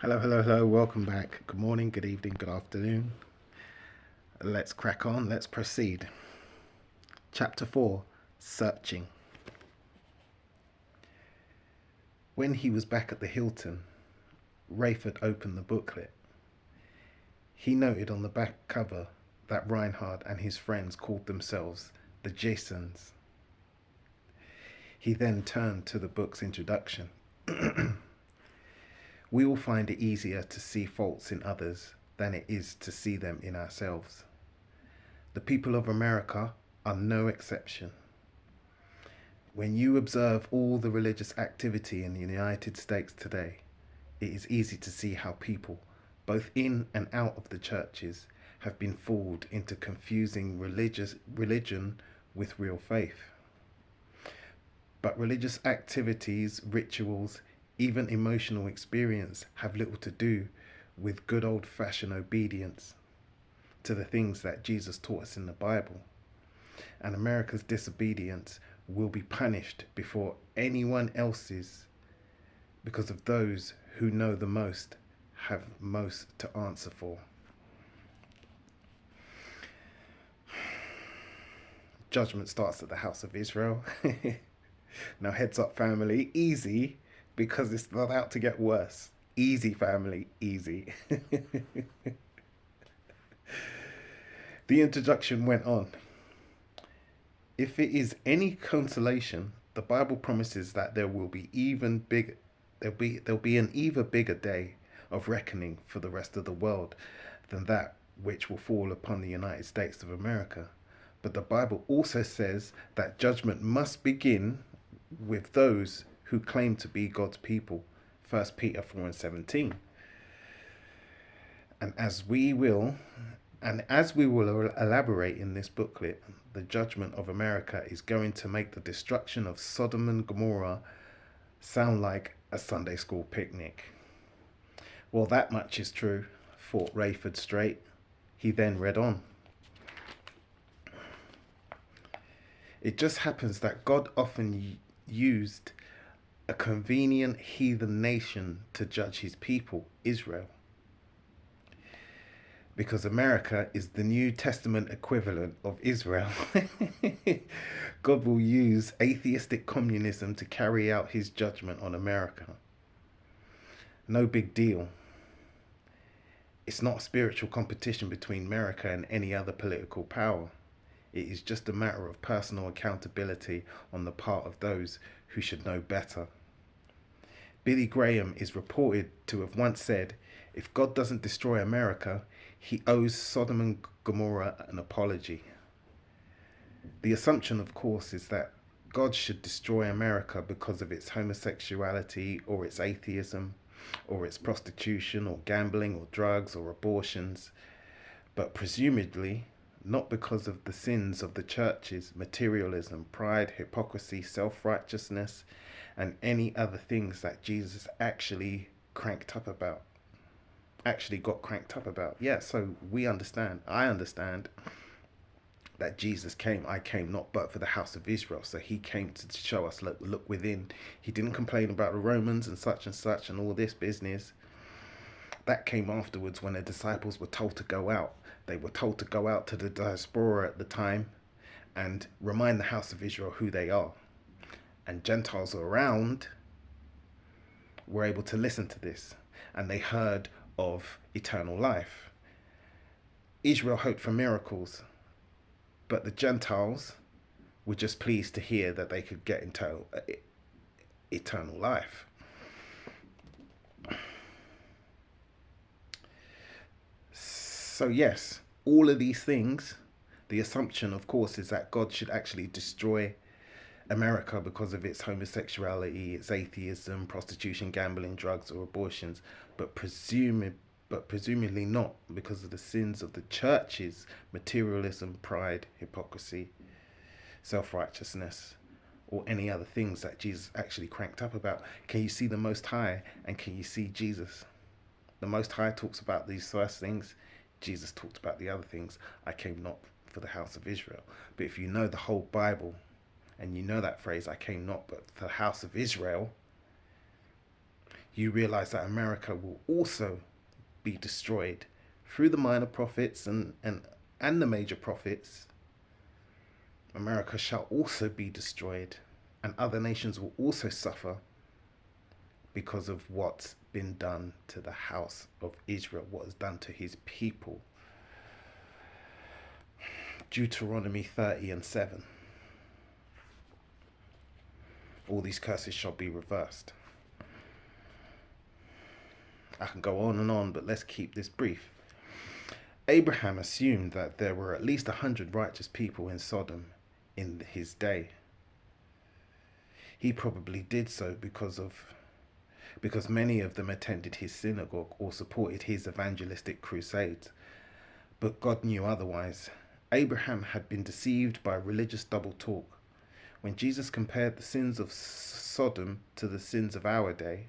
Hello, hello, hello. Welcome back. Good morning, good evening, good afternoon. Let's crack on. Let's proceed. Chapter 4, Searching. When he was back at the Hilton, Rayford opened the booklet. He noted on the back cover that Reinhard and his friends called themselves the Jasons. He then turned to the book's introduction. We will find it easier to see faults in others than it is to see them in ourselves. The people of America are no exception. When you observe all the religious activity in the United States today, it is easy to see how people, both in and out of the churches, have been fooled into confusing religion with real faith. But religious activities, rituals, even emotional experience have little to do with good old-fashioned obedience to the things that Jesus taught us in the Bible. And America's disobedience will be punished before anyone else's, because of those who know the most have most to answer for. Judgment starts at the house of Israel. Now heads up, family, easy, because it's not out to get worse. Easy, family, easy. The introduction went on. If it is any consolation, the Bible promises that there will be even big there'll be an even bigger day of reckoning for the rest of the world than that which will fall upon the United States of America. But the Bible also says that judgment must begin with those who claim to be God's people. 1 Peter 4:17. And as we will elaborate in this booklet, the judgment of America is going to make the destruction of Sodom and Gomorrah sound like a Sunday school picnic. Well, that much is true, thought Rayford straight. He then read on. It just happens that God often used a convenient heathen nation to judge his people, Israel. Because America is the New Testament equivalent of Israel. God will use atheistic communism to carry out his judgment on America. No big deal. It's not a spiritual competition between America and any other political power. It is just a matter of personal accountability on the part of those who should know better. Billy Graham is reported to have once said, if God doesn't destroy America, he owes Sodom and Gomorrah an apology. The assumption, of course, is that God should destroy America because of its homosexuality or its atheism or its prostitution or gambling or drugs or abortions, but presumably not because of the sins of the churches, materialism, pride, hypocrisy, self-righteousness, and any other things that Jesus actually got cranked up about. Yeah, so I understand that Jesus came. I came not but for the house of Israel. So he came to show us, look within. He didn't complain about the Romans and such and all this business. That came afterwards when the disciples were told to go out. They were told to go out to the diaspora at the time and remind the house of Israel who they are. And Gentiles around were able to listen to this, and they heard of eternal life. Israel hoped for miracles, but the Gentiles were just pleased to hear that they could get eternal life. So yes, all of these things, the assumption, of course, is that God should actually destroy America because of its homosexuality, its atheism, prostitution, gambling, drugs, or abortions, but presumably not because of the sins of the churches, materialism, pride, hypocrisy, self-righteousness, or any other things that Jesus actually cranked up about. Can you see the Most High and can you see Jesus? The Most High talks about these first things. Jesus talked about the other things. I came not for the house of Israel. But if you know the whole Bible, and you know that phrase, I came not but for the house of Israel, you realize that America will also be destroyed through the minor prophets and the major prophets. America shall also be destroyed, and other nations will also suffer because of what's been done to the house of Israel, what is done to his people. Deuteronomy 30:7. All these curses shall be reversed. I can go on and on, but let's keep this brief. Abraham assumed that there were at least 100 righteous people in Sodom in his day. He probably did so because many of them attended his synagogue or supported his evangelistic crusades. But God knew otherwise. Abraham had been deceived by religious double talk. When Jesus compared the sins of Sodom to the sins of our day,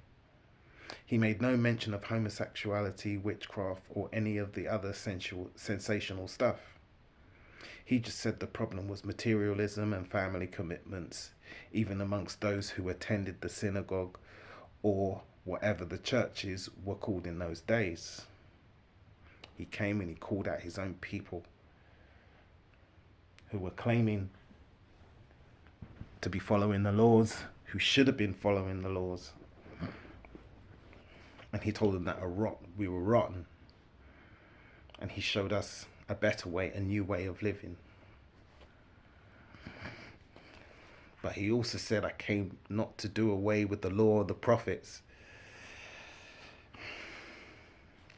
he made no mention of homosexuality, witchcraft, or any of the other sensational stuff. He just said the problem was materialism and family commitments, even amongst those who attended the synagogue or whatever the churches were called in those days. He came and he called out his own people who were claiming to be following the laws, who should have been following the laws. And he told them that we were rotten. And he showed us a better way, a new way of living. But he also said, I came not to do away with the law of the prophets.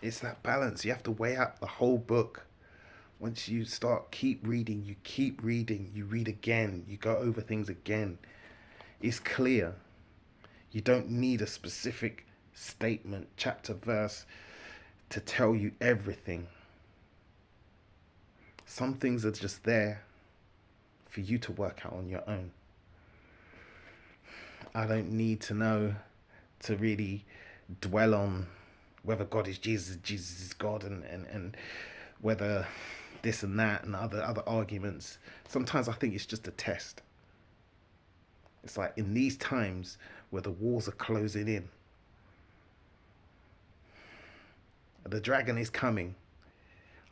It's that balance. You have to weigh up the whole book. Once you keep reading, you read again, you go over things again. It's clear. You don't need a specific statement, chapter, verse to tell you everything. Some things are just there for you to work out on your own. I don't need to know to really dwell on whether God is Jesus, Jesus is God, and whether this and that and other arguments. Sometimes I think it's just a test. It's like in these times where the walls are closing in, the dragon is coming.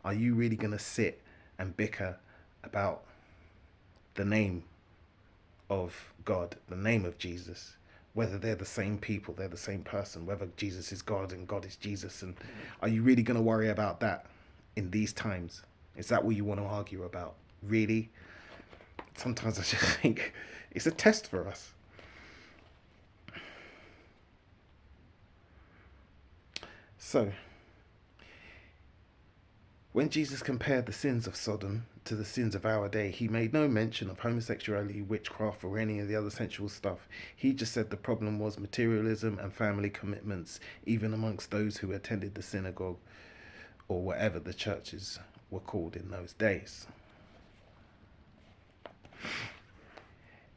Are you really going to sit and bicker about the name of God, the name of Jesus, whether they're the same people, they're the same person, whether Jesus is God and God is Jesus? And are you really going to worry about that in these times? Is that what you want to argue about? Really? Sometimes I just think it's a test for us. So, when Jesus compared the sins of Sodom to the sins of our day, he made no mention of homosexuality, witchcraft, or any of the other sensual stuff. He just said the problem was materialism and family commitments, even amongst those who attended the synagogue or whatever the churches were called in those days.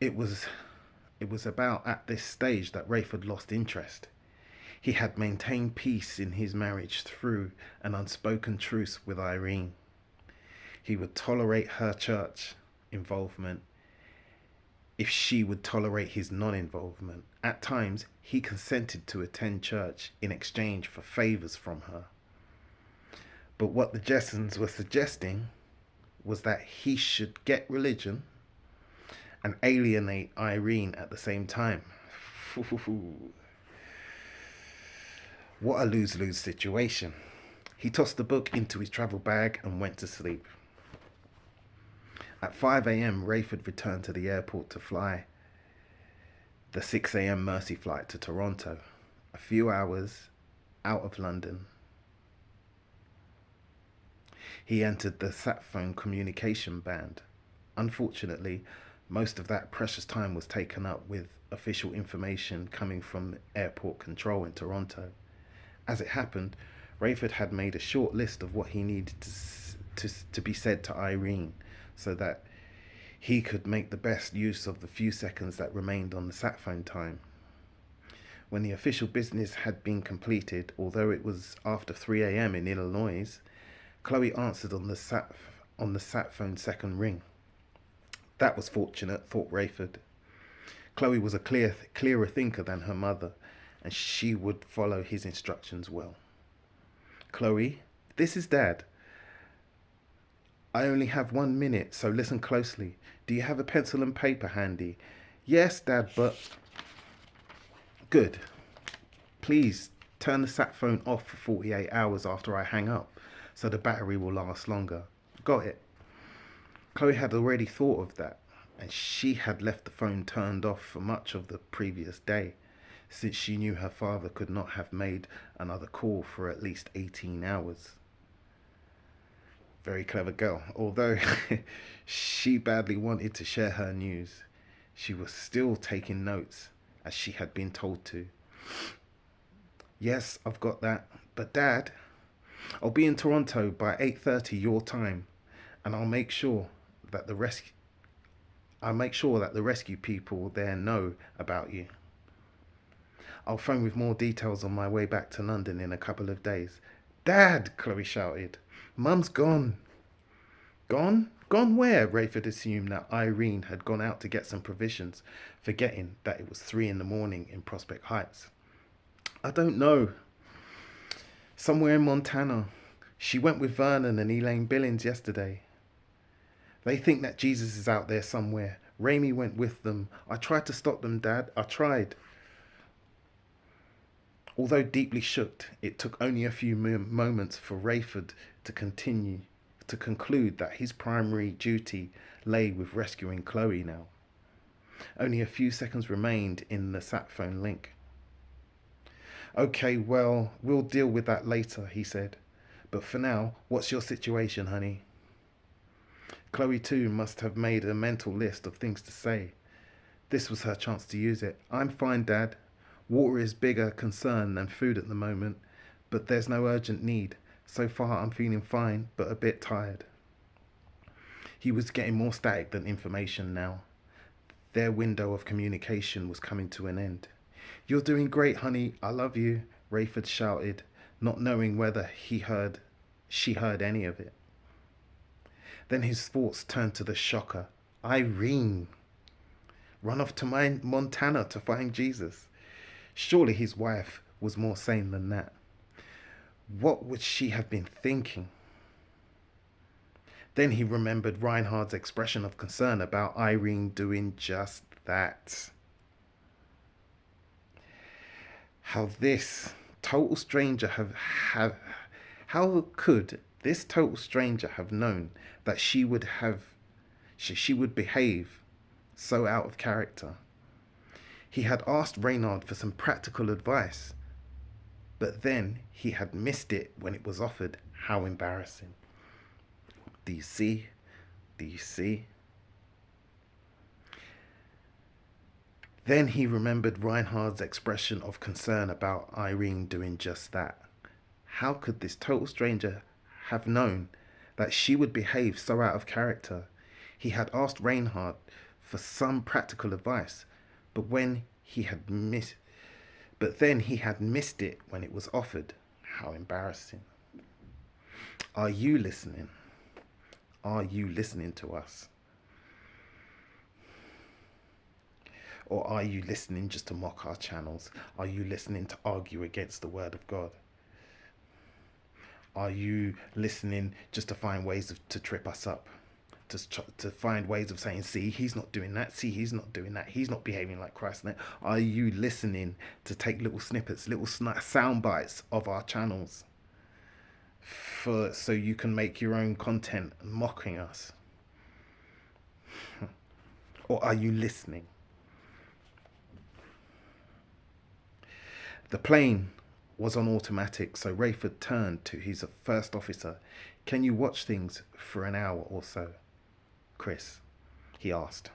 It was about at this stage that Rafe had lost interest. He had maintained peace in his marriage through an unspoken truce with Irene. He would tolerate her church involvement if she would tolerate his non-involvement. At times, he consented to attend church in exchange for favors from her. But what the Jessens were suggesting was that he should get religion and alienate Irene at the same time. What a lose-lose situation. He tossed the book into his travel bag and went to sleep. At 5 a.m, Rafe had returned to the airport to fly the 6 a.m. Mercy flight to Toronto, a few hours out of London. He entered the sat phone communication band. Unfortunately, most of that precious time was taken up with official information coming from airport control in Toronto. As it happened, Rayford had made a short list of what he needed to be said to Irene so that he could make the best use of the few seconds that remained on the sat phone time. When the official business had been completed, although it was after 3 a.m. in Illinois, Chloe answered on the sat phone's second ring. That was fortunate, thought Rayford. Chloe was a clearer thinker than her mother, and she would follow his instructions well. Chloe, this is Dad. I only have 1 minute, so listen closely. Do you have a pencil and paper handy? Yes, Dad, but... Good. Please turn the sat phone off for 48 hours after I hang up, so the battery will last longer. Got it. Chloe had already thought of that, and she had left the phone turned off for much of the previous day, since she knew her father could not have made another call for at least 18 hours. Very clever girl. Although she badly wanted to share her news, she was still taking notes, as she had been told to. Yes, I've got that. But Dad, I'll be in Toronto by 8:30 your time, and I'll make sure that the rescue people there know about you. I'll phone with more details on my way back to London in a couple of days. Dad, Chloe shouted. Mum's gone. Gone? Gone where? Rayford assumed that Irene had gone out to get some provisions, forgetting that it was 3 in the morning in Prospect Heights. I don't know. Somewhere in Montana. She went with Vernon and Elaine Billings yesterday. They think that Jesus is out there somewhere. Raimi went with them. I tried to stop them, Dad. I tried. Although deeply shook, it took only a few moments for Rayford to conclude that his primary duty lay with rescuing Chloe now. Only a few seconds remained in the sat phone link. Okay, well, we'll deal with that later, he said. But for now, what's your situation, honey? Chloe too must have made a mental list of things to say. This was her chance to use it. I'm fine, Dad. Water is bigger concern than food at the moment, but there's no urgent need. So far I'm feeling fine, but a bit tired. He was getting more static than information now. Their window of communication was coming to an end. You're doing great, honey. I love you, Rayford shouted, not knowing whether she heard any of it. Then his thoughts turned to the shocker. Irene. Run off to Montana to find Jesus. Surely his wife was more sane than that. What would she have been thinking? Then he remembered Reinhardt's expression of concern about Irene doing just that. How could this total stranger have known that she would behave so out of character? He had asked Reinhardt for some practical advice, but then he had missed it when it was offered. How embarrassing. Do you see? Do you see? Then he remembered Reinhardt's expression of concern about Irene doing just that. How could this total stranger have known that she would behave so out of character? He had asked Reinhardt for some practical advice, but then he had missed it when it was offered. How embarrassing. Are you listening? Are you listening to us? Or are you listening just to mock our channels? Are you listening to argue against the word of God? Are you listening just to find ways to trip us up? To find ways of saying, see, he's not doing that. See, he's not doing that. He's not behaving like Christ. Are you listening to take little snippets, little sound bites of our channels so you can make your own content mocking us? Or are you listening? The plane was on automatic, so Rayford turned to his first officer. Can you watch things for an hour or so? Chris, he asked.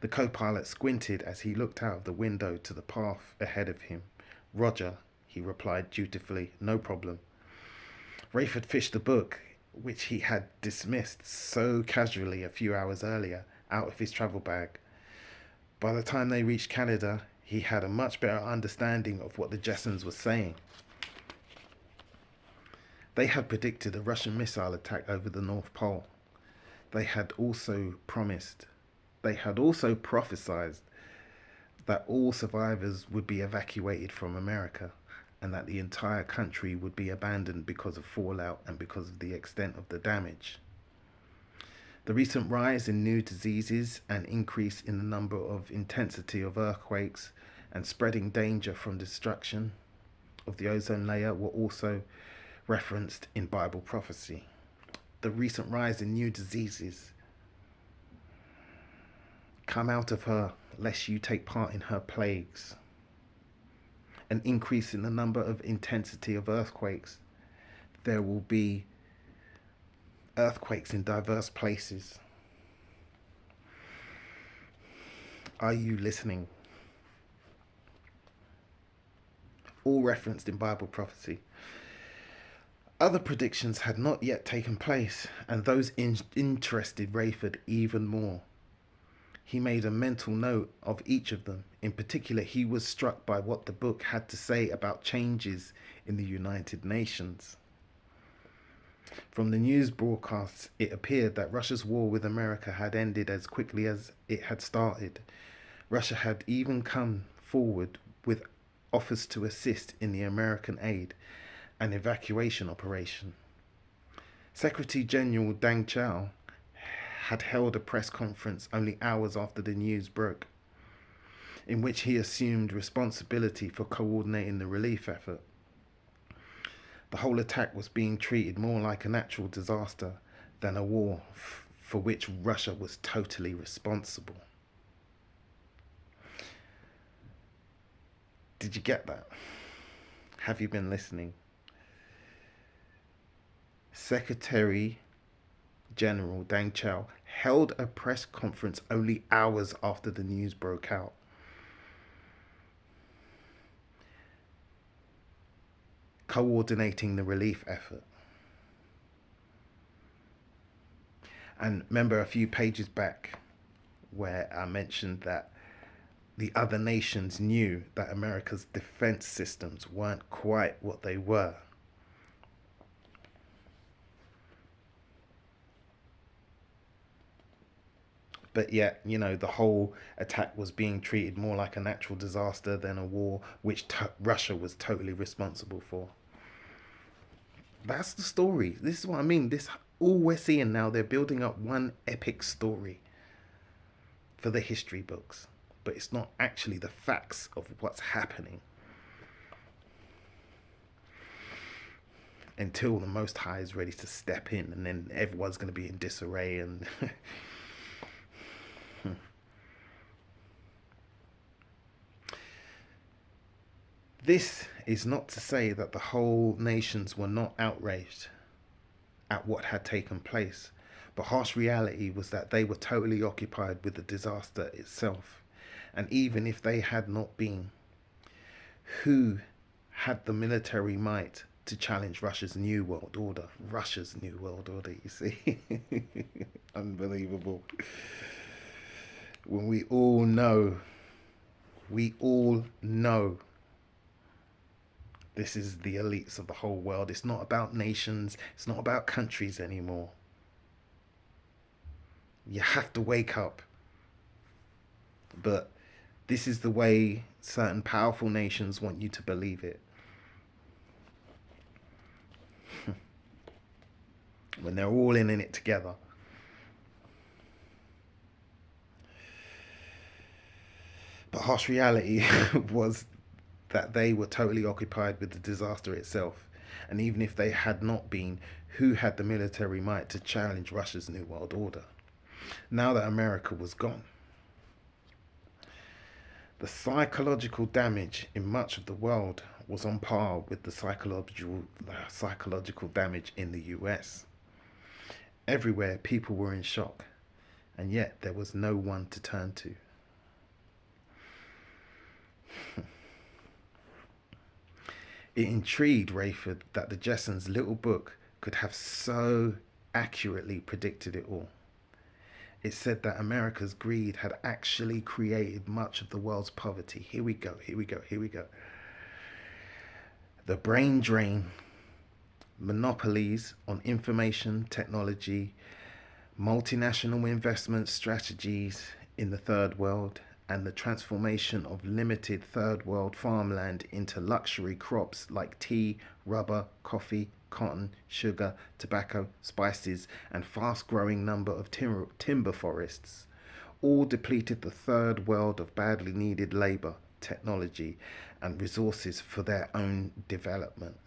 The co-pilot squinted as he looked out of the window to the path ahead of him. Roger, he replied dutifully, no problem. Rayford fished the book, which he had dismissed so casually a few hours earlier, out of his travel bag. By the time they reached Canada, he had a much better understanding of what the Jetsons were saying. They had predicted a Russian missile attack over the North Pole. They had also prophesied that all survivors would be evacuated from America, and that the entire country would be abandoned because of fallout and because of the extent of the damage. The recent rise in new diseases and increase in the number of intensity of earthquakes and spreading danger from destruction of the ozone layer were also referenced in Bible prophecy. The recent rise in new diseases. Come out of her, lest you take part in her plagues. An increase in the number of intensity of earthquakes. There will be earthquakes in diverse places. Are you listening? All referenced in Bible prophecy. Other predictions had not yet taken place, and those interested Rayford even more. He made a mental note of each of them. In particular, he was struck by what the book had to say about changes in the United Nations. From the news broadcasts, it appeared that Russia's war with America had ended as quickly as it had started. Russia had even come forward with offers to assist in the American aid and evacuation operation. Secretary General Deng Chao had held a press conference only hours after the news broke, in which he assumed responsibility for coordinating the relief effort. The whole attack was being treated more like a natural disaster than a war for which Russia was totally responsible. Did you get that? Have you been listening? Secretary General Deng Chao held a press conference only hours after the news broke out. Coordinating the relief effort. And remember a few pages back where I mentioned that the other nations knew that America's defense systems weren't quite what they were. But yet, the whole attack was being treated more like a natural disaster than a war which Russia was totally responsible for. That's the story. This is what I mean. This all we're seeing now, they're building up one epic story for the history books. But it's not actually the facts of what's happening. Until the Most High is ready to step in, and then everyone's going to be in disarray and... This is not to say that the whole nations were not outraged at what had taken place, but harsh reality was that they were totally occupied with the disaster itself. And even if they had not been, who had the military might to challenge Russia's New World Order? Russia's New World Order, you see. Unbelievable. When we all know this is the elites of the whole world. It's not about nations. It's not about countries anymore. You have to wake up. But this is the way certain powerful nations want you to believe it. When they're all in it together. But harsh reality was that they were totally occupied with the disaster itself. And even if they had not been, who had the military might to challenge Russia's New World Order? Now that America was gone. The psychological damage in much of the world was on par with the psychological damage in the US. Everywhere people were in shock, and yet there was no one to turn to. It intrigued Rayford that the Jetsons' little book could have so accurately predicted it all. It said that America's greed had actually created much of the world's poverty. Here we go. The brain drain, monopolies on information technology, multinational investment strategies in the third world, and the transformation of limited third world farmland into luxury crops like tea, rubber, coffee, cotton, sugar, tobacco, spices, and fast growing number of timber forests, all depleted the third world of badly needed labour, technology, and resources for their own development.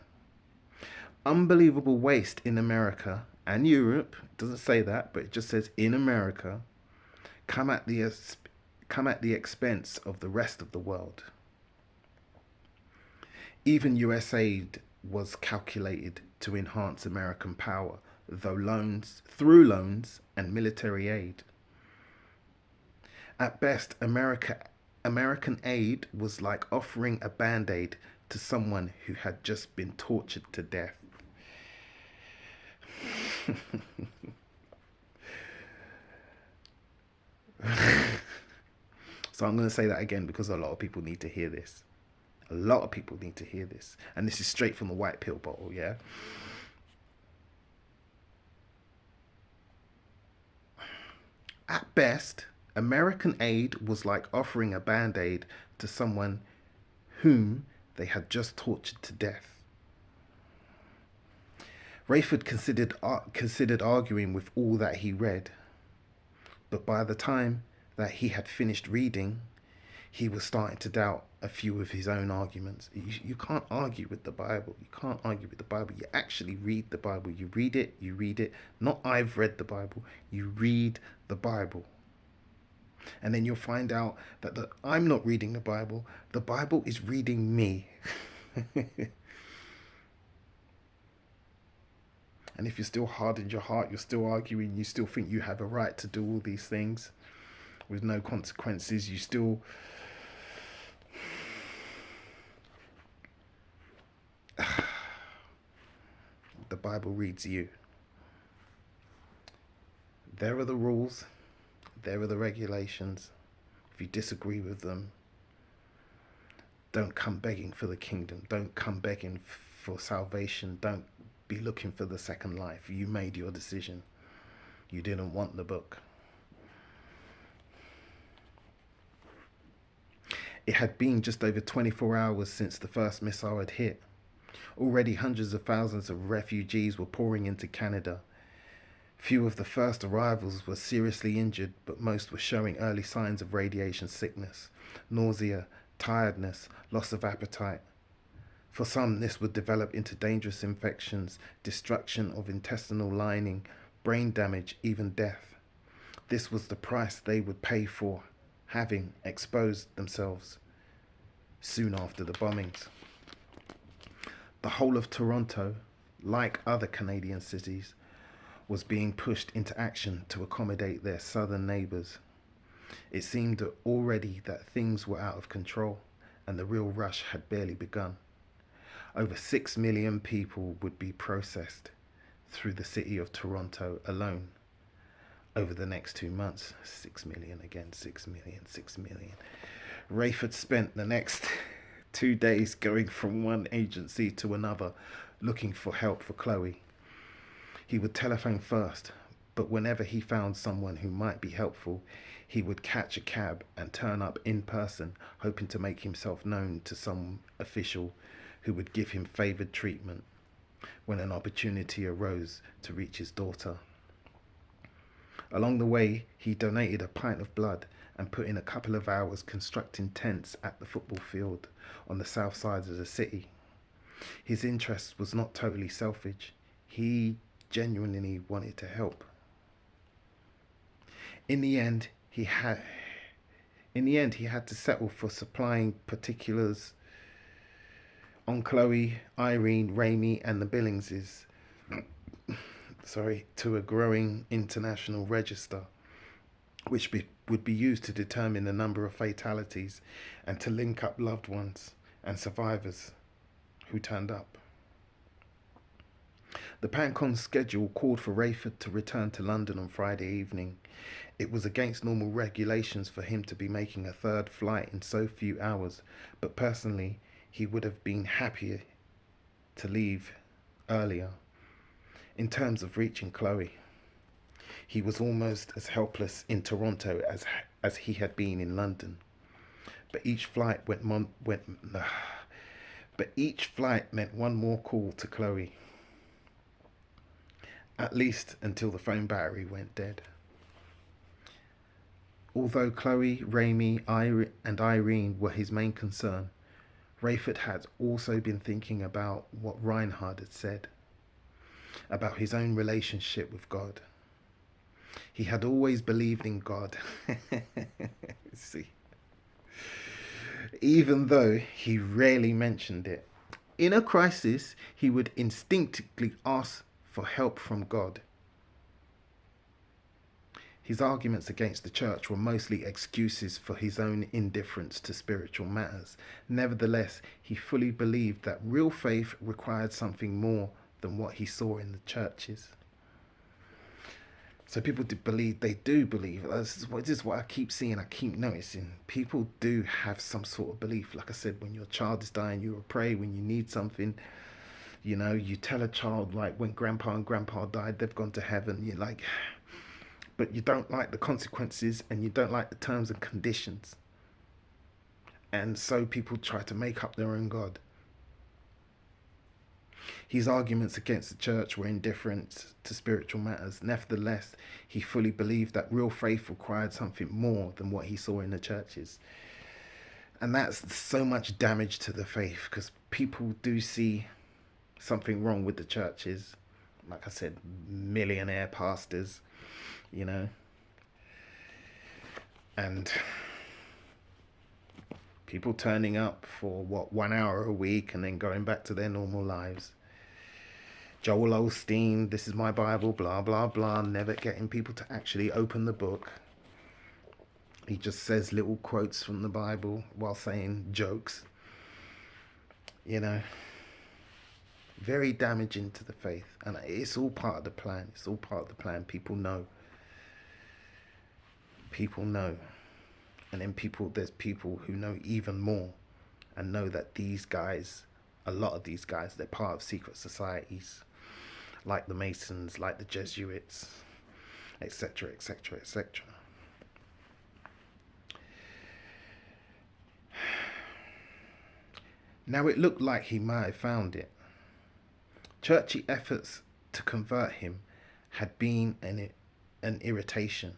Unbelievable waste in America and Europe, it doesn't say that, but it just says in America, come at the expense of the rest of the world. Even US aid was calculated to enhance American power, through loans and military aid. At best, American aid was like offering a band-aid to someone who had just been tortured to death. So I'm going to say that again because a lot of people need to hear this. A lot of people need to hear this. And this is straight from the white pill bottle, yeah? At best, American aid was like offering a band-aid to someone whom they had just tortured to death. Rayford considered arguing with all that he read, but by the time that he had finished reading, he was starting to doubt a few of his own arguments. You can't argue with the Bible. You can't argue with the Bible. You actually read the Bible. You read it. You read it. Not I've read the Bible. You read the Bible. And then you'll find out that I'm not reading the Bible. The Bible is reading me. And if you're still hard in your heart, you're still arguing, you still think you have a right to do all these things with no consequences, you still... The Bible reads you. There are the rules. There are the regulations. If you disagree with them, don't come begging for the kingdom. Don't come begging for salvation. Don't be looking for the second life. You made your decision. You didn't want the book. It had been just over 24 hours since the first missile had hit. Already hundreds of thousands of refugees were pouring into Canada. Few of the first arrivals were seriously injured, but most were showing early signs of radiation sickness, nausea, tiredness, loss of appetite. For some, this would develop into dangerous infections, destruction of intestinal lining, brain damage, even death. This was the price they would pay for having exposed themselves soon after the bombings. The whole of Toronto, like other Canadian cities, was being pushed into action to accommodate their southern neighbours. It seemed already that things were out of control and the real rush had barely begun. Over 6 million people would be processed through the city of Toronto alone over the next 2 months. 6 million again, 6 million, 6 million. Rayford spent the next 2 days going from one agency to another looking for help for Chloe. He would telephone first, but whenever he found someone who might be helpful, he would catch a cab and turn up in person, hoping to make himself known to some official who would give him favoured treatment when an opportunity arose to reach his daughter. Along the way, he donated a pint of blood and put in a couple of hours constructing tents at the football field on the south side of the city. His interest was not totally selfish. He genuinely wanted to help. In the end, he had to settle for supplying particulars on Chloe, Irene, Raimi, and the Billingses, to a growing international register, which would be used to determine the number of fatalities and to link up loved ones and survivors who turned up. The PANCON schedule called for Rayford to return to London on Friday evening. It was against normal regulations for him to be making a third flight in so few hours, but personally, he would have been happier to leave earlier. In terms of reaching Chloe, he was almost as helpless in Toronto as he had been in London. But each flight but each flight meant one more call to Chloe, at least until the phone battery went dead. Although Chloe, Raimi, and Irene were his main concern, Rayford had also been thinking about what Reinhard had said about his own relationship with God. He had always believed in God. See, even though he rarely mentioned it. In a crisis, he would instinctively ask for help from God. His arguments against the church were mostly excuses for his own indifference to spiritual matters. Nevertheless, he fully believed that real faith required something more than what he saw in the churches. So people they do believe. This is what I keep seeing, I keep noticing. People do have some sort of belief. Like I said, when your child is dying, you will pray. When you need something, you tell a child, like when grandpa and grandpa died, they've gone to heaven. You're like, but you don't like the consequences and you don't like the terms and conditions. And so people try to make up their own God. His arguments against the church were indifferent to spiritual matters. Nevertheless, he fully believed that real faith required something more than what he saw in the churches. And that's so much damage to the faith, because people do see something wrong with the churches. Like I said, millionaire pastors, and people turning up for 1 hour a week and then going back to their normal lives. Joel Osteen, this is my Bible, blah, blah, blah, never getting people to actually open the book. He just says little quotes from the Bible while saying jokes. Very damaging to the faith. And it's all part of the plan. It's all part of the plan. People know. And then there's people who know even more and know that these guys, a lot of these guys, they're part of secret societies, like the Masons, like the Jesuits, etc., etc., etc. Now it looked like he might have found it. Churchy efforts to convert him had been an irritation.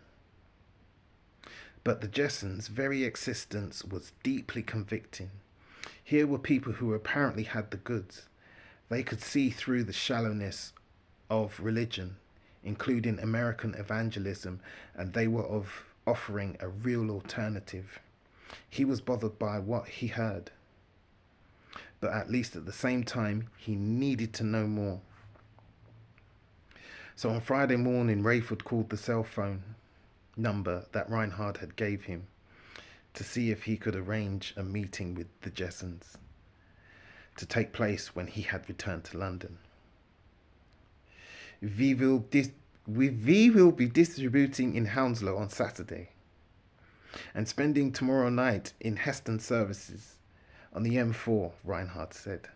But the Jessens' very existence was deeply convicting. Here were people who apparently had the goods. They could see through the shallowness of religion, including American evangelism, and they were offering a real alternative. He was bothered by what he heard, but at least at the same time, he needed to know more. So on Friday morning, Rayford called the cell phone number that Reinhard had gave him to see if he could arrange a meeting with the Jessens to take place when he had returned to London. We will be distributing in Hounslow on Saturday and spending tomorrow night in Heston services on the M4, Reinhard said.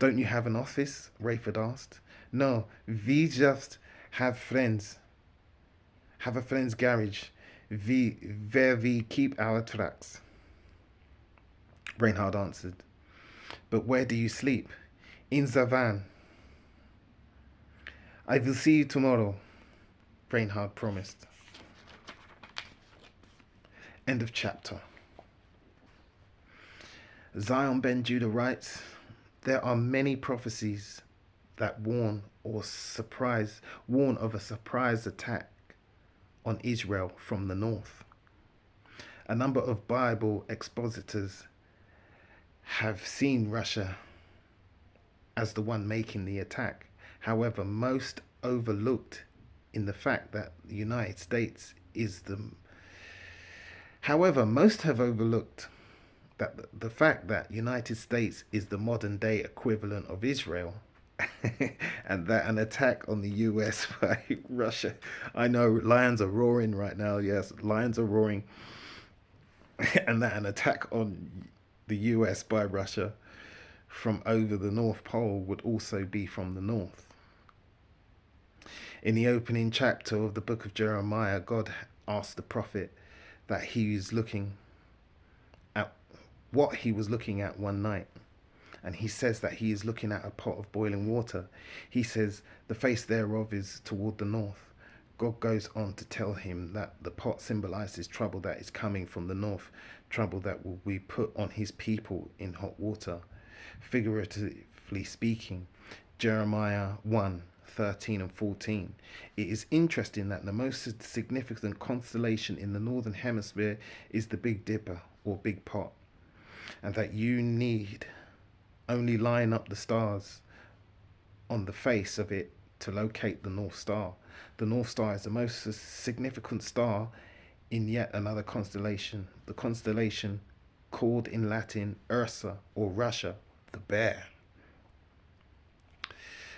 Don't you have an office? Rayford asked. No, we just have friends. Have a friend's garage where we keep our trucks. Reinhard answered. But where do you sleep? In the van. I will see you tomorrow, Reinhard promised. End of chapter. Zion Ben Judah writes, there are many prophecies that warn of a surprise attack on Israel from the north. A number of Bible expositors have seen Russia as the one making the attack. However, most have overlooked the fact that the United States is the modern day equivalent of Israel. And that an attack on the US by Russia. I know lions are roaring right now. Yes, lions are roaring. And that an attack on the US by Russia from over the North Pole would also be from the north. In the opening chapter of the book of Jeremiah, God asked the prophet that he is looking what he was looking at one night. And he says that he is looking at a pot of boiling water. He says, the face thereof is toward the north. God goes on to tell him that the pot symbolizes trouble that is coming from the north, trouble that will be put on his people in hot water. Figuratively speaking, Jeremiah 1:13 and 14. It is interesting that the most significant constellation in the northern hemisphere is the Big Dipper or Big Pot, and that you need only line up the stars on the face of it to locate the North Star. The North Star is the most significant star in yet another constellation, the constellation called in Latin Ursa or Russia, the bear.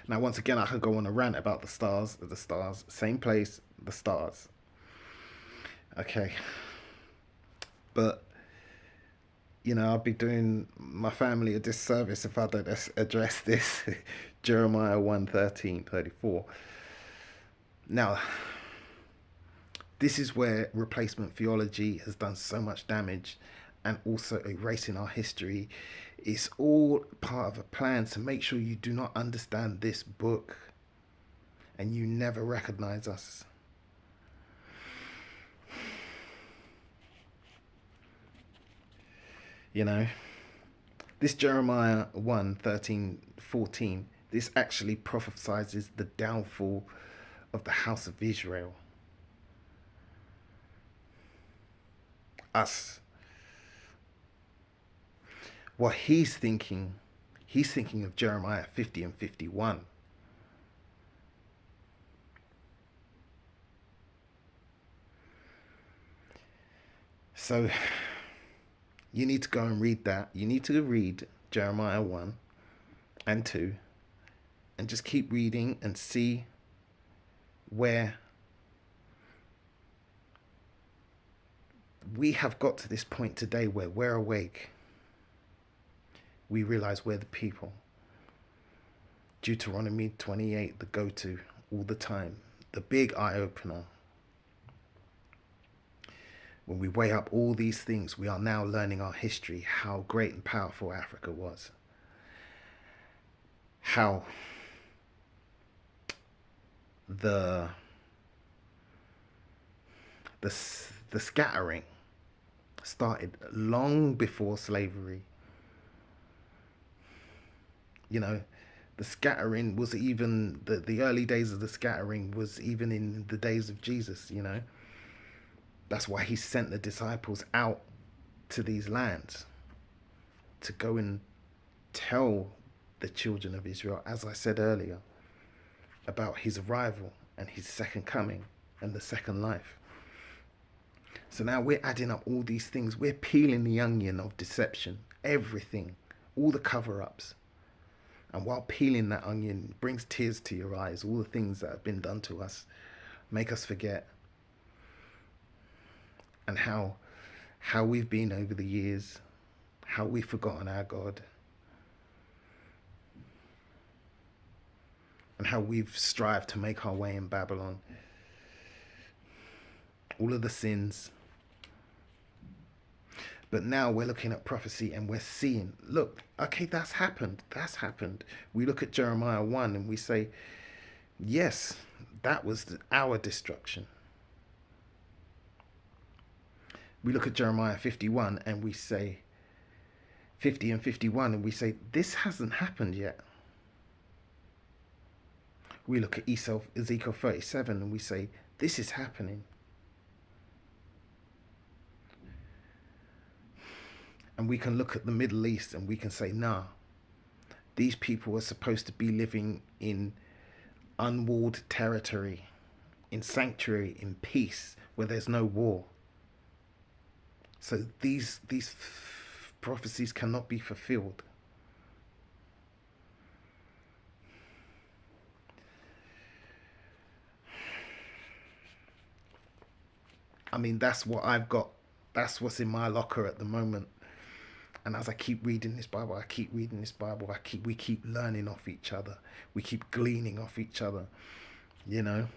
Now, once again, I could go on a rant about the stars, same place, the stars. Okay. But, you know, I'll be doing my family a disservice if I don't address this. Jeremiah 1:13-34. Now, this is where replacement theology has done so much damage and also erasing our history. It's all part of a plan to make sure you do not understand this book and you never recognize us. You know, this Jeremiah 1:13-14, this actually prophesies the downfall of the house of Israel. Us. What he's thinking of Jeremiah 50 and 51. So you need to go and read that. You need to read Jeremiah 1 and 2 and just keep reading and see where we have got to this point today where we're awake. We realize we're the people. Deuteronomy 28, the go-to all the time, the big eye-opener. When we weigh up all these things, we are now learning our history, how great and powerful Africa was. How the scattering started long before slavery. You know, the scattering was even, the early days of the scattering was even in the days of Jesus, you know. That's why he sent the disciples out to these lands to go and tell the children of Israel, as I said earlier, about his arrival and his second coming and the second life. So now we're adding up all these things. We're peeling the onion of deception, everything, all the cover-ups. And while peeling that onion, it brings tears to your eyes, all the things that have been done to us, make us forget. And how we've been over the years, how we've forgotten our God, and how we've strived to make our way in Babylon. All of the sins. But now we're looking at prophecy and we're seeing, look, okay, that's happened. We look at Jeremiah 1 and we say, yes, that was our destruction. We look at Jeremiah 51 and we say, 50 and 51, and we say, this hasn't happened yet. We look at Ezekiel 37 and we say, this is happening. And we can look at the Middle East and we can say, nah, these people are supposed to be living in unwalled territory, in sanctuary, in peace, where there's no war. So these prophecies cannot be fulfilled. I mean, that's what I've got. That's what's in my locker at the moment. And as I keep reading this Bible, we keep learning off each other. We keep gleaning off each other, you know.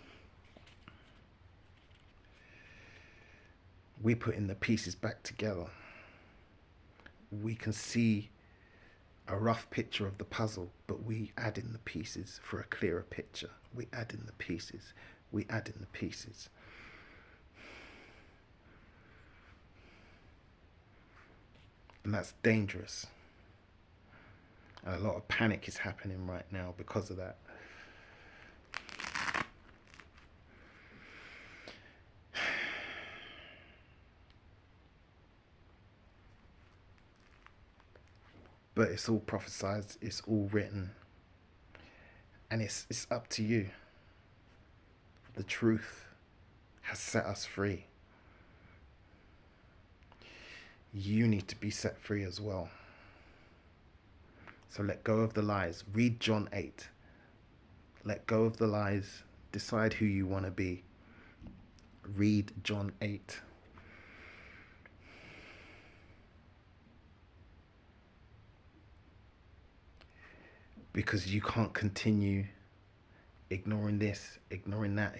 We're putting the pieces back together. we can see a rough picture of the puzzle, but we add in the pieces for a clearer picture. We add in the pieces. We add in the pieces. And that's dangerous. And a lot of panic is happening right now because of that. But it's all prophesied, it's all written, and it's up to you. The truth has set us free. You need to be set free as well. So let go of the lies. Read John 8. Let go of the lies. Decide who you want to be. Read John 8. Because you can't continue ignoring this, ignoring that,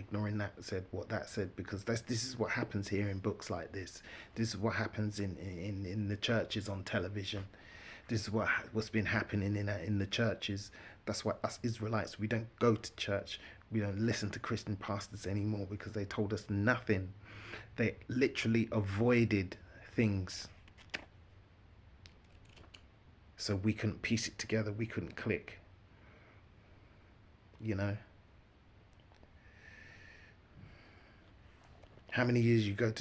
said what that said, because this is what happens here in books like this. This is what happens in the churches on television. This is what's been happening in the churches. That's why us Israelites, we don't go to church. We don't listen to Christian pastors anymore because they told us nothing. They literally avoided things. So we couldn't piece it together. We couldn't click. You know? How many years you go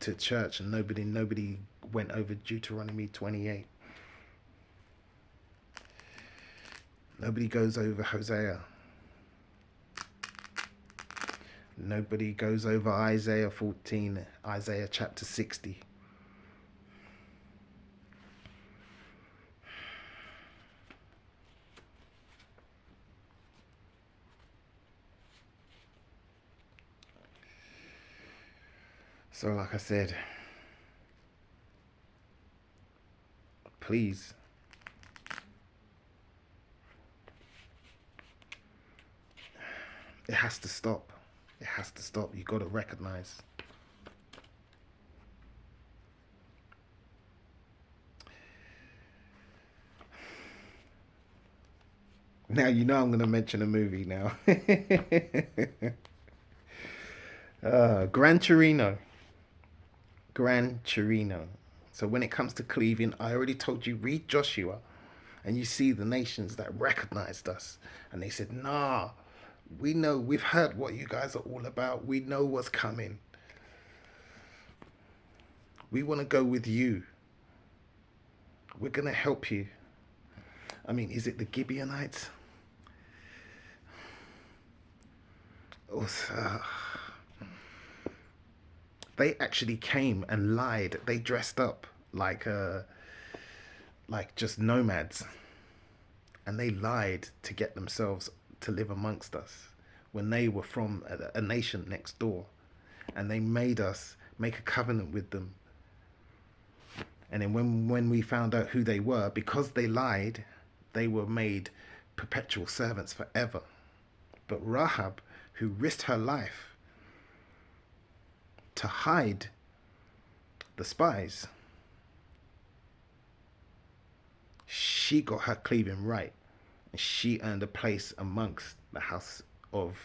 to church and nobody went over Deuteronomy 28? Nobody goes over Hosea. Nobody goes over Isaiah 14, Isaiah chapter 60. So like I said, please, it has to stop. It has to stop. You got to recognize. Now you know I'm going to mention a movie now. Gran Torino. Gran Torino. So when it comes to cleaving, I already told you, read Joshua, and you see the nations that recognized us, and they said, nah, we know, we've heard what you guys are all about. We know what's coming. We want to go with you. We're going to help you. I mean, is it the Gibeonites? They actually came and lied. They dressed up like just nomads, and they lied to get themselves to live amongst us when they were from a nation next door, and they made us make a covenant with them. And then when we found out who they were, because they lied, they were made perpetual servants forever. But Rahab, who risked her life to hide the spies, she got her cleaving right, and she earned a place amongst the house of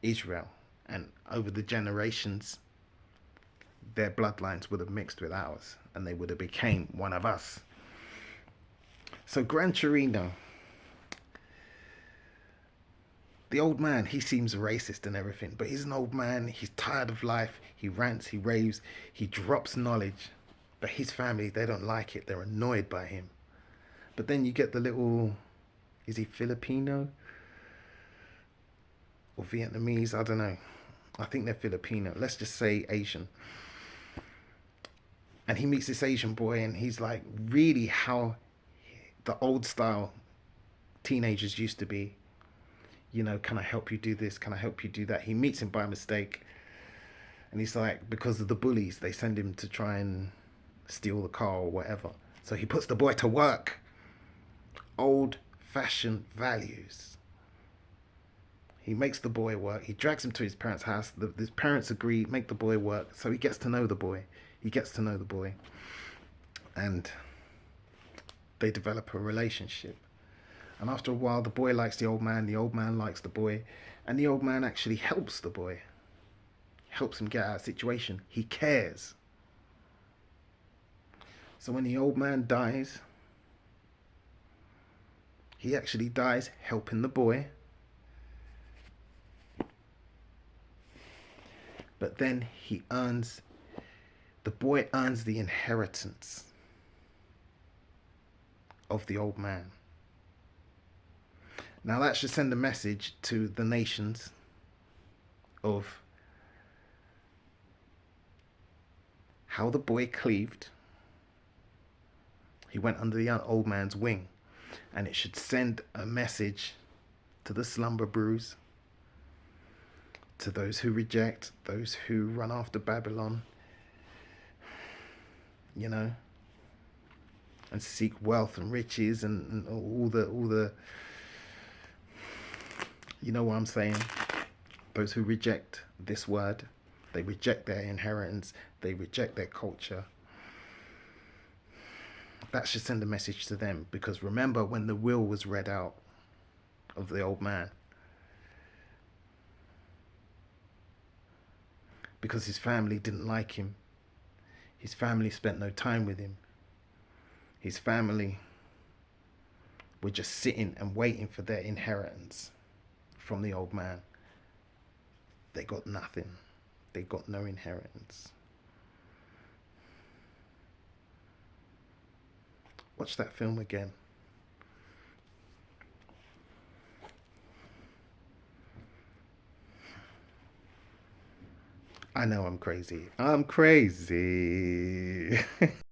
Israel. And over the generations, their bloodlines would have mixed with ours, and they would have became one of us. So Gran Torino, the old man, he seems racist and everything, but he's an old man. He's tired of life. He rants, he raves, he drops knowledge. But his family, they don't like it. They're annoyed by him. But then you get the little, is he Filipino or Vietnamese? I don't know. I think they're Filipino. Let's just say Asian. And he meets this Asian boy, and he's like really how the old style teenagers used to be. You know, can I help you do this? Can I help you do that? He meets him by mistake. And he's like, because of the bullies, they send him to try and steal the car or whatever. So he puts the boy to work. Old-fashioned values. He makes the boy work. He drags him to his parents' house. His parents agree, make the boy work. So he gets to know the boy. He gets to know the boy. And They develop a relationship. And after a while, the boy likes the old man likes the boy, and the old man actually helps the boy, helps him get out of the situation. He cares. So when the old man dies, he actually dies helping the boy. But then the boy earns the inheritance of the old man. Now that should send a message to the nations of how the boy cleaved. He went under the old man's wing. And it should send a message to the slumber brews, to those who reject, those who run after Babylon, you know, and seek wealth and riches and all the you know what I'm saying? Those who reject this word, they reject their inheritance, they reject their culture. That should send a message to them, because remember when the will was read out of the old man, because his family didn't like him, his family spent no time with him, his family were just sitting and waiting for their inheritance from the old man. They got nothing. They got no inheritance. Watch that film again. I know I'm crazy. I'm crazy.